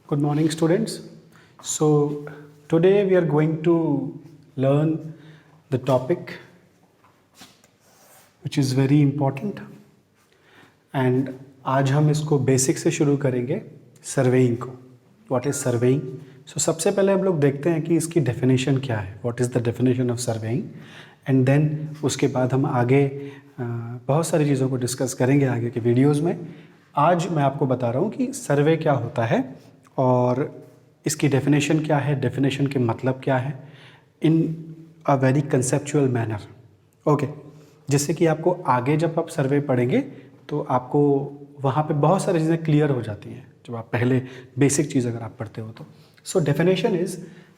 Good morning, students. So, today we are going to learn the topic which is very important and आज हम इसको basic से शुरू करेंगे सर्वेइंग को. What is surveying? सो सबसे पहले हम लोग देखते हैं कि इसकी डेफिनेशन क्या है. What is the definition of surveying, and then उसके बाद हम आगे बहुत सारी चीज़ों को डिस्कस करेंगे आगे के वीडियोज़ में. आज मैं आपको बता रहा हूँ कि सर्वे क्या होता है और इसकी डेफिनेशन क्या है, डेफिनेशन के मतलब क्या है, in a very conceptual manner. Okay, जिससे कि आपको आगे जब आप सर्वे पढ़ेंगे तो आपको वहाँ पे बहुत सारी चीज़ें क्लियर हो जाती हैं जब आप पहले बेसिक चीज़ अगर आप पढ़ते हो तो. So definition is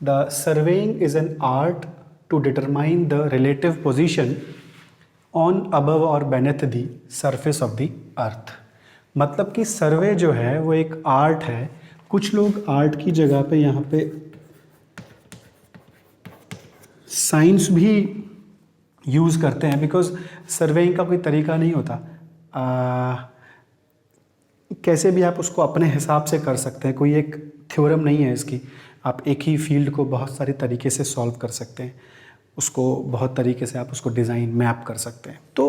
the surveying is an art to determine the relative position on above और beneath the surface of the earth. मतलब कि सर्वे जो है वो एक आर्ट है. कुछ लोग आर्ट की जगह पे यहाँ पे साइंस भी यूज़ करते हैं, बिकॉज सर्वेइंग का कोई तरीका नहीं होता. कैसे भी आप उसको अपने हिसाब से कर सकते हैं. कोई एक थ्योरम नहीं है इसकी. आप एक ही फील्ड को बहुत सारे तरीके से सॉल्व कर सकते हैं, उसको बहुत तरीके से आप उसको डिज़ाइन मैप कर सकते हैं. तो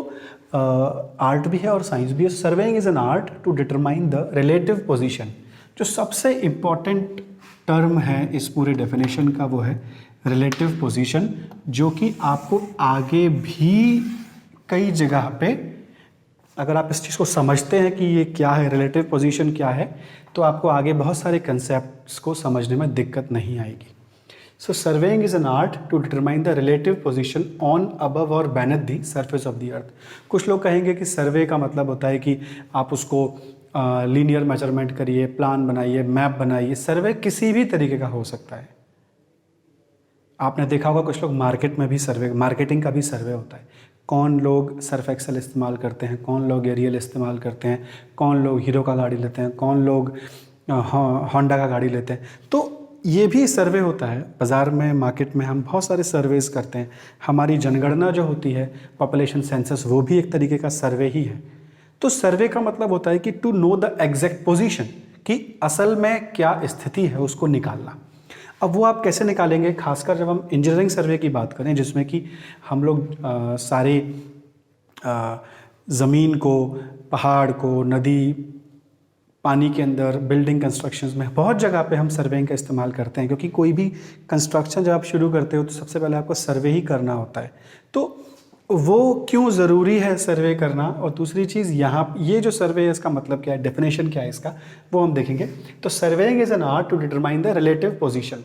आर्ट भी है और साइंस भी है. Surveying is an art to determine the relative position. जो सबसे इम्पॉर्टेंट टर्म है इस पूरे डेफिनेशन का वो है रिलेटिव पोजीशन, जो कि आपको आगे भी कई जगह पे, अगर आप इस चीज़ को समझते हैं कि ये क्या है, रिलेटिव पोजीशन क्या है, तो आपको आगे बहुत सारे कंसेप्ट्स को समझने में दिक्कत नहीं आएगी. So surveying is an art to determine the relative position on above और beneath the surface of the earth. कुछ लोग कहेंगे कि सर्वे का मतलब होता है कि आप उसको लीनियर मेजरमेंट करिए, प्लान बनाइए, मैप बनाइए. सर्वे किसी भी तरीके का हो सकता है. आपने देखा होगा कुछ लोग मार्केट में भी सर्वे, मार्केटिंग का भी सर्वे होता है. कौन लोग सर्फ एक्सेल इस्तेमाल करते हैं, कौन लोग एरियल इस्तेमाल करते हैं, कौन लोग हीरो का गाड़ी लेते हैं, कौन लोग होंडा का गाड़ी लेते हैं. तो ये भी सर्वे होता है. बाज़ार में, मार्केट में हम बहुत सारे सर्वेज करते हैं. हमारी जनगणना जो होती है, पॉपुलेशन सेंसस, वो भी एक तरीके का सर्वे ही है. तो सर्वे का मतलब होता है कि to know the exact position, कि असल में क्या स्थिति है उसको निकालना. अब वो आप कैसे निकालेंगे, खासकर जब हम इंजीनियरिंग सर्वे की बात करें, जिसमें कि हम लोग सारे ज़मीन को, पहाड़ को, नदी, पानी के अंदर, बिल्डिंग कंस्ट्रक्शंस में बहुत जगह पे हम सर्वेइंग का इस्तेमाल करते हैं. क्योंकि कोई भी कंस्ट्रक्शन जब आप शुरू करते हो तो सबसे पहले आपको सर्वे ही करना होता है. तो वो क्यों ज़रूरी है सर्वे करना. और दूसरी चीज़, यहाँ ये जो सर्वे है इसका मतलब क्या है, डेफिनेशन क्या है इसका, वो हम देखेंगे. तो surveying is an art to determine the relative position.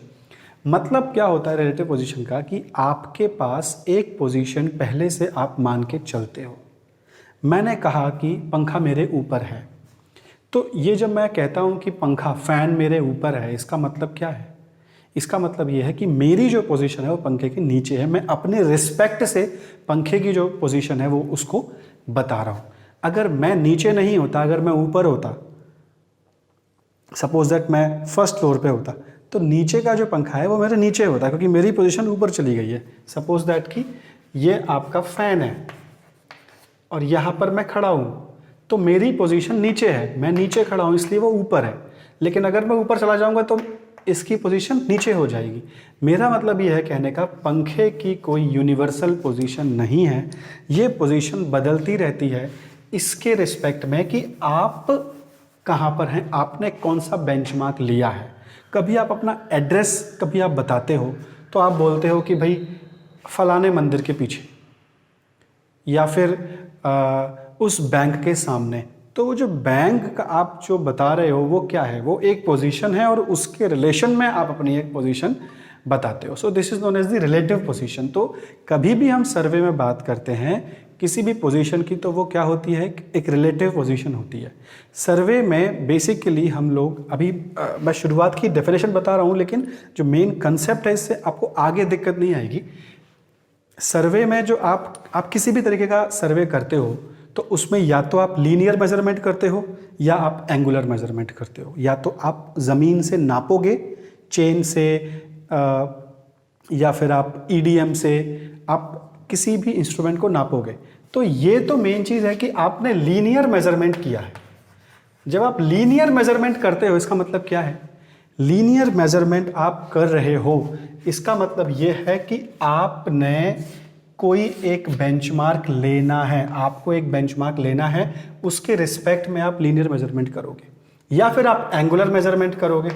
मतलब क्या होता है रिलेटिव पोजीशन का, कि आपके पास एक पोजीशन पहले से आप मान के चलते हो. मैंने कहा कि पंखा मेरे ऊपर है, तो ये जब मैं कहता हूँ कि पंखा, फ़ैन मेरे ऊपर है, इसका मतलब क्या है? इसका मतलब ये है कि मेरी जो पोजीशन है वो पंखे के नीचे है. मैं अपने रिस्पेक्ट से पंखे की जो पोजीशन है वो उसको बता रहा हूँ. अगर मैं नीचे नहीं होता, अगर मैं ऊपर होता, सपोज दैट मैं फर्स्ट फ्लोर पे होता, तो नीचे का जो पंखा है वो मेरे नीचे होता, क्योंकि मेरी पोजीशन ऊपर चली गई है. सपोज दैट कि ये आपका फ़ैन है और यहाँ पर मैं खड़ा हूँ, तो मेरी पोजीशन नीचे है, मैं नीचे खड़ा हूँ इसलिए वो ऊपर है. लेकिन अगर मैं ऊपर चला जाऊँगा तो इसकी पोजीशन नीचे हो जाएगी. मेरा मतलब ये है कहने का, पंखे की कोई यूनिवर्सल पोजीशन नहीं है. ये पोजीशन बदलती रहती है इसके रिस्पेक्ट में कि आप कहाँ पर हैं, आपने कौन सा बेंचमार्क लिया है. कभी आप अपना एड्रेस कभी आप बताते हो तो आप बोलते हो कि भाई फलाने मंदिर के पीछे, या फिर उस बैंक के सामने. तो वो जो बैंक का आप जो बता रहे हो वो क्या है, वो एक पोजीशन है और उसके रिलेशन में आप अपनी एक पोजीशन बताते हो. So this is known as the relative position. तो कभी भी हम सर्वे में बात करते हैं किसी भी पोजीशन की, तो वो क्या होती है, एक रिलेटिव पोजीशन होती है. सर्वे में बेसिकली हम लोग, अभी मैं शुरुआत की डेफिनेशन बता रहा हूँ, लेकिन जो मेन कंसेप्ट है इससे आपको आगे दिक्कत नहीं आएगी. सर्वे में जो आप किसी भी तरीके का सर्वे करते हो तो उसमें या तो आप लीनियर मेजरमेंट करते हो या आप एंगुलर मेजरमेंट करते हो. या तो आप ज़मीन से नापोगे चेन से, या फिर आप ईडीएम से, आप किसी भी इंस्ट्रूमेंट को नापोगे. तो ये तो मेन चीज़ है कि आपने लीनियर मेजरमेंट किया है. जब आप लीनियर मेजरमेंट करते हो इसका मतलब क्या है लीनियर मेजरमेंट आप कर रहे हो, इसका मतलब ये है कि आपने कोई एक बेंचमार्क लेना है, आपको एक बेंचमार्क लेना है, उसके रिस्पेक्ट में आप लीनियर मेजरमेंट करोगे, या फिर आप एंगुलर मेजरमेंट करोगे।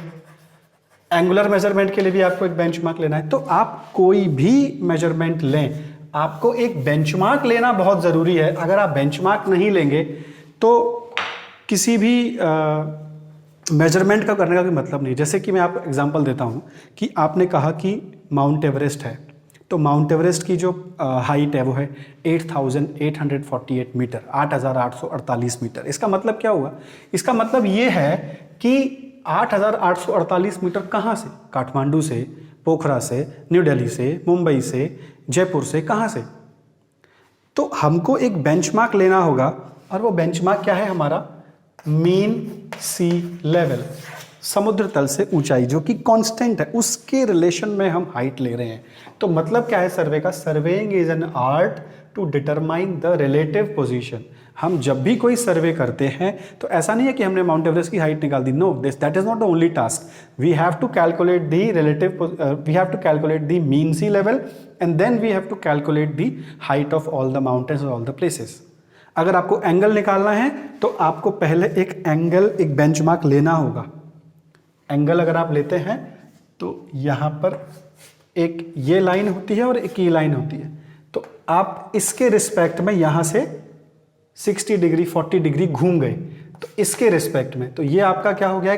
एंगुलर मेजरमेंट के लिए भी आपको एक बेंचमार्क लेना है। तो आप कोई भी मेजरमेंट लें, आपको एक बेंचमार्क लेना बहुत ज़रूरी है। अगर आप बेंचमार्क नहीं लेंगे तो किसी भी मेजरमेंट का करने का कोई मतलब नहीं। जैसे कि मैं आपको एग्जांपल देता हूँ कि आपने कहा कि माउंट एवरेस्ट है, तो माउंट एवरेस्ट की जो हाइट है वो है 8,848 मीटर, 8,848 मीटर। इसका मतलब क्या हुआ? इसका मतलब ये है कि 8,848 मीटर कहाँ से? काठमांडू से, पोखरा से, न्यू दिल्ली से, मुंबई से, जयपुर से, कहाँ से? तो हमको एक बेंचमार्क लेना होगा, और वो बेंचमार्क क्या है हमारा? मीन सी लेवल, समुद्र तल से ऊंचाई, जो कि कांस्टेंट है, उसके रिलेशन में हम हाइट ले रहे हैं। तो मतलब क्या है सर्वे का? Surveying is an art to determine the relative position. हम जब भी कोई सर्वे करते हैं तो ऐसा नहीं है कि हमने माउंट एवरेस्ट की हाइट निकाल दी। No, that is not the only task. We have to calculate the relative, we have to calculate the mean sea level, and then we have to calculate the height of all the mountains और all the places. अगर आपको angle निकालना है तो आपको पहले एक angle, एक बेंचमार्क लेना होगा। एंगल अगर आप लेते हैं तो यहाँ पर एक ये लाइन होती है और एक ये लाइन होती है, तो आप इसके रिस्पेक्ट में यहाँ से 60 डिग्री 40 डिग्री घूम गए, तो इसके रिस्पेक्ट में, तो ये आपका क्या हो गया?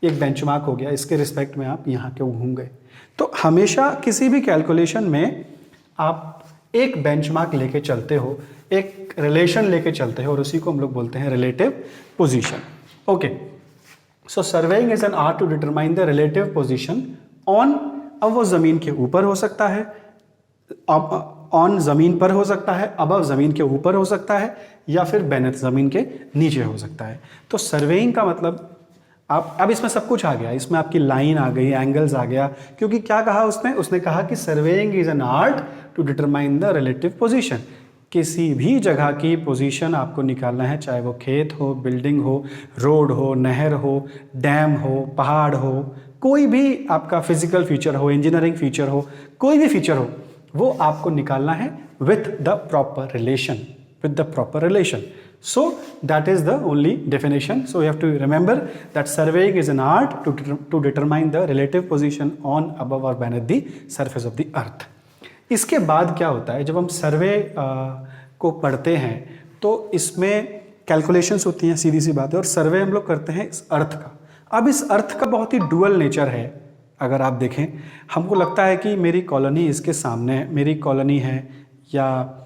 एक बेंचमार्क हो गया। इसके रिस्पेक्ट में आप यहाँ क्यों घूम गए? तो हमेशा किसी भी कैलकुलेशन में आप एक बेंचमार्क लेके चलते हो, एक रिलेशन लेके चलते हो, और उसी को हम लोग बोलते हैं relative position. Okay, so surveying is an art to determine the relative position on, अब वो जमीन के ऊपर हो सकता है, ऑन जमीन पर हो सकता है, अबव जमीन के ऊपर हो सकता है, या फिर बेनेथ जमीन के नीचे हो सकता है। तो सर्वेइंग का मतलब आप, अब इसमें सब कुछ आ गया, इसमें आपकी लाइन आ गई, एंगल्स आ गया, क्योंकि क्या कहा उसने? उसने कहा कि surveying is an art to determine the relative position. किसी भी जगह की पोजीशन आपको निकालना है, चाहे वो खेत हो, बिल्डिंग हो, रोड हो, नहर हो, डैम हो, पहाड़ हो, कोई भी आपका फिजिकल फीचर हो, इंजीनियरिंग फीचर हो, कोई भी फीचर हो, वो आपको निकालना है with the proper relation, with the proper relation. So that is the only definition. So you have to remember that surveying is an art to determine the relative position on, above or beneath the surface of the earth. इसके बाद क्या होता है? जब हम सर्वे को पढ़ते हैं तो इसमें कैलकुलेशंस होती हैं, सीधी सी बात है, और सर्वे हम लोग करते हैं इस अर्थ का। अब इस अर्थ का बहुत ही डुअल नेचर है। अगर आप देखें, हमको लगता है कि मेरी कॉलोनी इसके सामने है, मेरी कॉलोनी है, या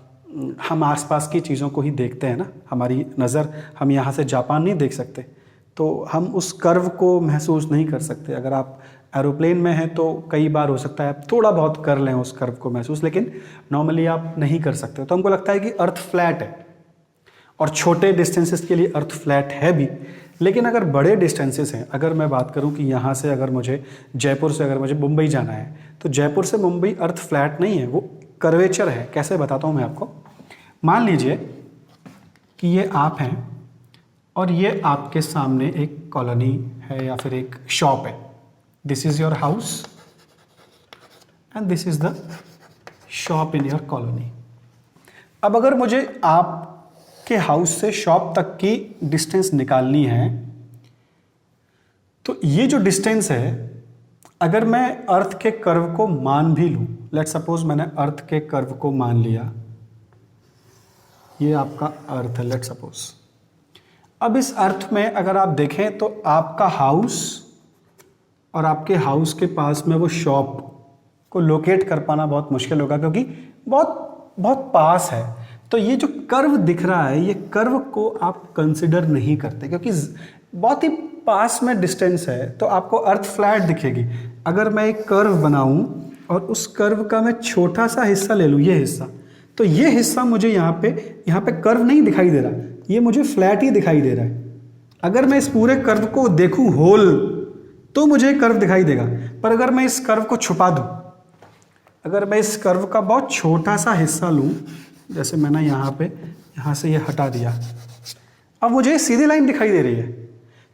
हम आसपास की चीज़ों को ही देखते हैं ना, हमारी नज़र, हम यहाँ से जापान नहीं देख सकते, तो हम उस कर्व को महसूस नहीं कर सकते। अगर आप एरोप्लेन में हैं तो कई बार हो सकता है आप थोड़ा बहुत कर लें उस कर्व को महसूस, लेकिन नॉर्मली आप नहीं कर सकते। तो हमको लगता है कि अर्थ फ्लैट है, और छोटे डिस्टेंसेस के लिए अर्थ फ्लैट है भी, लेकिन अगर बड़े डिस्टेंसेस हैं, अगर मैं बात करूं कि यहाँ से अगर मुझे जयपुर से अगर मुझे मुंबई जाना है, तो जयपुर से मुंबई अर्थ फ्लैट नहीं है, वो कर्वेचर है। कैसे बताता हूँ मैं आपको। मान लीजिए कि ये आप हैं और ये आपके सामने एक कॉलोनी है या फिर एक शॉप है। This is your house and this is the shop in your colony. अब अगर मुझे आपके हाउस से शॉप तक की डिस्टेंस निकालनी है, तो ये जो डिस्टेंस है, अगर मैं अर्थ के कर्व को मान भी लूँ, लेट सपोज मैंने अर्थ के कर्व को मान लिया, ये आपका अर्थ है लेट सपोज। अब इस अर्थ में अगर आप देखें तो आपका हाउस और आपके हाउस के पास में वो शॉप को लोकेट कर पाना बहुत मुश्किल होगा, क्योंकि बहुत बहुत पास है। तो ये जो कर्व दिख रहा है, ये कर्व को आप कंसिडर नहीं करते, क्योंकि बहुत ही पास में डिस्टेंस है, तो आपको अर्थ फ्लैट दिखेगी। अगर मैं एक कर्व बनाऊं और उस कर्व का मैं छोटा सा हिस्सा ले लूं, ये हिस्सा, तो ये हिस्सा मुझे यहाँ पे कर्व नहीं दिखाई दे रहा, ये मुझे फ्लैट ही दिखाई दे रहा है। अगर मैं इस पूरे कर्व को देखूं होल, तो मुझे कर्व दिखाई देगा, पर अगर मैं इस कर्व को छुपा दूं, अगर मैं इस कर्व का बहुत छोटा सा हिस्सा लूं, जैसे मैंने यहाँ से ये हटा दिया, अब मुझे सीधी लाइन दिखाई दे रही है।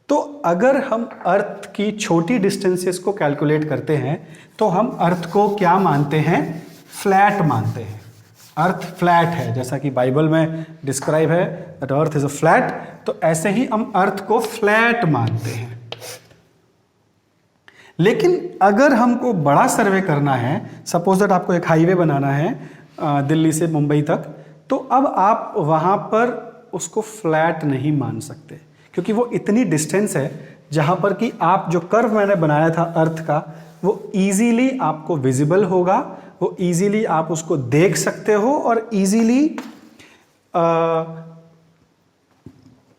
तो अगर हम अर्थ की छोटी डिस्टेंसेस को कैलकुलेट करते हैं तो हम अर्थ को क्या मानते हैं, फ्लैट मानते हैं। अर्थ फ्लैट है, जैसा कि बाइबल में डिस्क्राइब है that earth is a flat, तो ऐसे ही हम अर्थ को फ्लैट मानते हैं। लेकिन अगर हमको बड़ा सर्वे करना है, सपोज दैट आपको एक हाईवे बनाना है दिल्ली से मुंबई तक, तो अब आप वहाँ पर उसको फ्लैट नहीं मान सकते, क्योंकि वो इतनी डिस्टेंस है जहाँ पर कि आप जो कर्व मैंने बनाया था अर्थ का, वो इजीली आपको विजिबल होगा, वो इजीली आप उसको देख सकते हो, और इजीली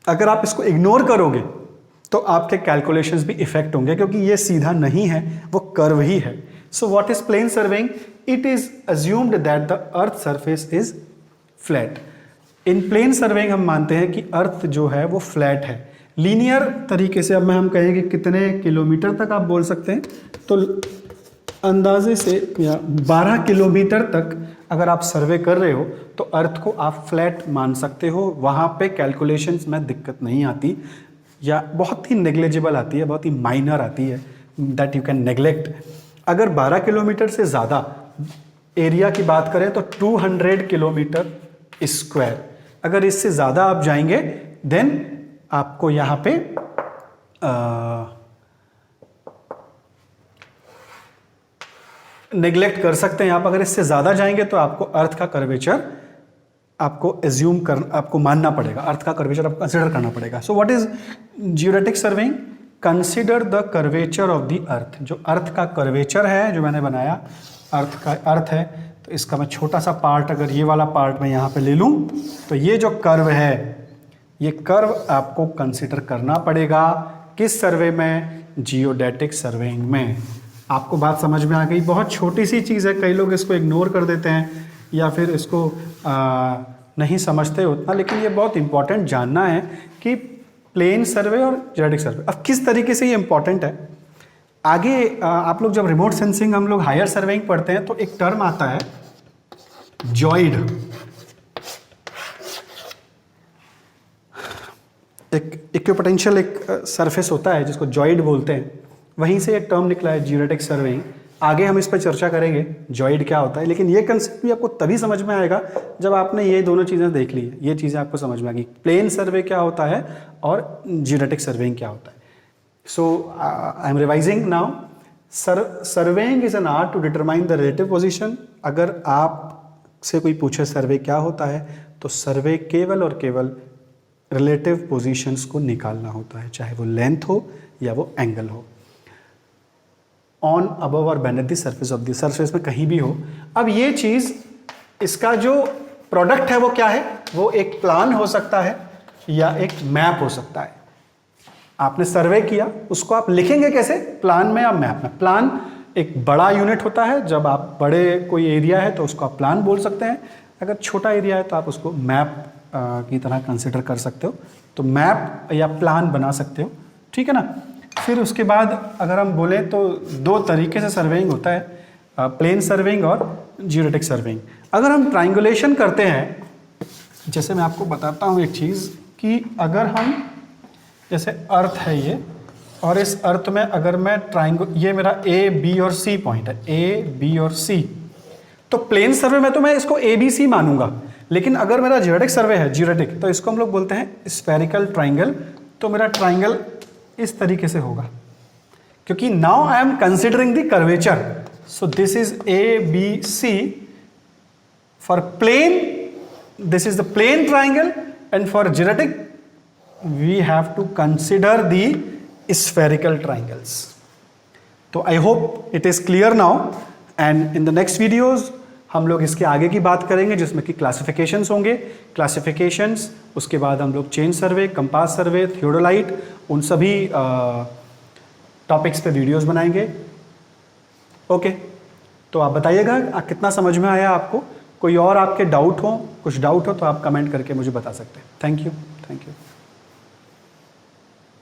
अगर आप इसको इग्नोर करोगे तो आपके कैलकुलेशंस भी इफेक्ट होंगे, क्योंकि ये सीधा नहीं है, वो कर्व ही है। So what is plane surveying? It is assumed that the earth surface is flat. In plane surveying हम मानते हैं कि अर्थ जो है वो फ्लैट है। लीनियर तरीके से अब मैं हम कहेंगे कितने किलोमीटर तक आप बोल सकते हैं, तो अंदाजे से या 12 किलोमीटर तक अगर आप सर्वे कर रहे हो तो अर्थ को आप फ्लैट मान सकते हो। वहाँ पे कैलकुलेशंस में दिक्कत नहीं आती, या बहुत ही नेग्लिजिबल आती है, बहुत ही माइनर आती है, दैट यू कैन नेग्लेक्ट। अगर 12 किलोमीटर से ज़्यादा एरिया की बात करें तो 200 किलोमीटर स्क्वायर, अगर इससे ज़्यादा आप जाएंगे देन आपको यहाँ पे नेग्लेक्ट कर सकते हैं आप। अगर इससे ज़्यादा जाएंगे तो आपको अर्थ का कर्वेचर आपको मानना पड़ेगा, अर्थ का कर्वेचर आपको कंसिडर करना पड़ेगा। सो what is geodetic surveying? Consider the curvature of the अर्थ। जो अर्थ का कर्वेचर है जो मैंने बनाया, अर्थ है, तो इसका मैं छोटा सा पार्ट, अगर ये वाला पार्ट मैं यहाँ पे ले लूँ, तो ये जो कर्व है, ये कर्व आपको कंसिडर करना पड़ेगा। किस सर्वे में? जियोडेटिक सर्वेइंग में। आपको बात समझ में आ गई? बहुत छोटी सी चीज़ है, कई लोग इसको इग्नोर कर देते हैं या फिर इसको नहीं समझते उतना, लेकिन ये बहुत इंपॉर्टेंट जानना है कि प्लेन सर्वे और जियोडेटिक सर्वे अब किस तरीके से ये इंपॉर्टेंट है। आगे आप लोग जब रिमोट सेंसिंग हम लोग हायर सर्वेइंग पढ़ते हैं तो एक टर्म आता है जॉइड। एक इक्विपोटेंशियल एक सरफेस होता है जिसको जॉइड बोलते हैं, वहीं से एक टर्म निकला है जियोडेटिक सर्वेइंग। आगे हम इस पर चर्चा करेंगे जॉइड क्या होता है, लेकिन ये कंसेप्ट भी आपको तभी समझ में आएगा जब आपने ये दोनों चीज़ें देख ली है। ये चीज़ें आपको समझ में आ गई, प्लेन सर्वे क्या होता है और जियोडेटिक सर्वेइंग क्या होता है। So I am revising now. Surveying is an art to determine the relative position. अगर आप से कोई पूछे सर्वे क्या होता है, तो सर्वे केवल और केवल रिलेटिव पोजीशंस को निकालना होता है, चाहे वो लेंथ हो या वो एंगल हो, ऑन, अबव और beneath the surface of the, surface में कहीं भी हो। अब ये चीज़, इसका जो प्रोडक्ट है वो क्या है? वो एक प्लान हो सकता है या एक मैप हो सकता है। आपने सर्वे किया, उसको आप लिखेंगे कैसे? प्लान में या मैप में। प्लान एक बड़ा यूनिट होता है, जब आप बड़े कोई एरिया है तो उसको आप प्लान बोल सकते हैं, अगर छोटा एरिया है तो आप उसको मैप की तरह कंसिडर कर सकते हो, तो मैप या प्लान बना सकते हो, ठीक है ना। फिर उसके बाद अगर हम बोलें तो दो तरीके से सर्वेइंग होता है, प्लेन सर्वेइंग और जियोडेटिक सर्वेइंग। अगर हम ट्राइंगुलेशन करते हैं, जैसे मैं आपको बताता हूँ एक चीज़ कि अगर हम, जैसे अर्थ है ये, और इस अर्थ में अगर मैं ये मेरा ए, बी और सी पॉइंट है, ए, बी और सी, तो प्लेन सर्वे में तो मैं इसको ए, बी, सी मानूंगा, लेकिन अगर मेरा जियोडेटिक सर्वे है, जियोडेटिक, तो इसको हम लोग बोलते हैं स्फेरिकल ट्राइंगल। तो मेरा ट्राइंगल इस तरीके से होगा, क्योंकि now I am considering the curvature. So this is A, B, C for plane, this is the plane triangle, and for geodetic we have to consider the spherical triangles. तो I hope it is clear now, and in the next videos हम लोग इसके आगे की बात करेंगे, जिसमें कि क्लासिफिकेशंस होंगे, क्लासिफिकेशंस, उसके बाद हम लोग चेन सर्वे, कंपास सर्वे, थियोडोलाइट, उन सभी टॉपिक्स पे वीडियोस बनाएंगे। ओके, तो आप बताइएगा कितना समझ में आया आपको। कोई और आपके डाउट हो, कुछ डाउट हो तो आप कमेंट करके मुझे बता सकते हैं। Thank you.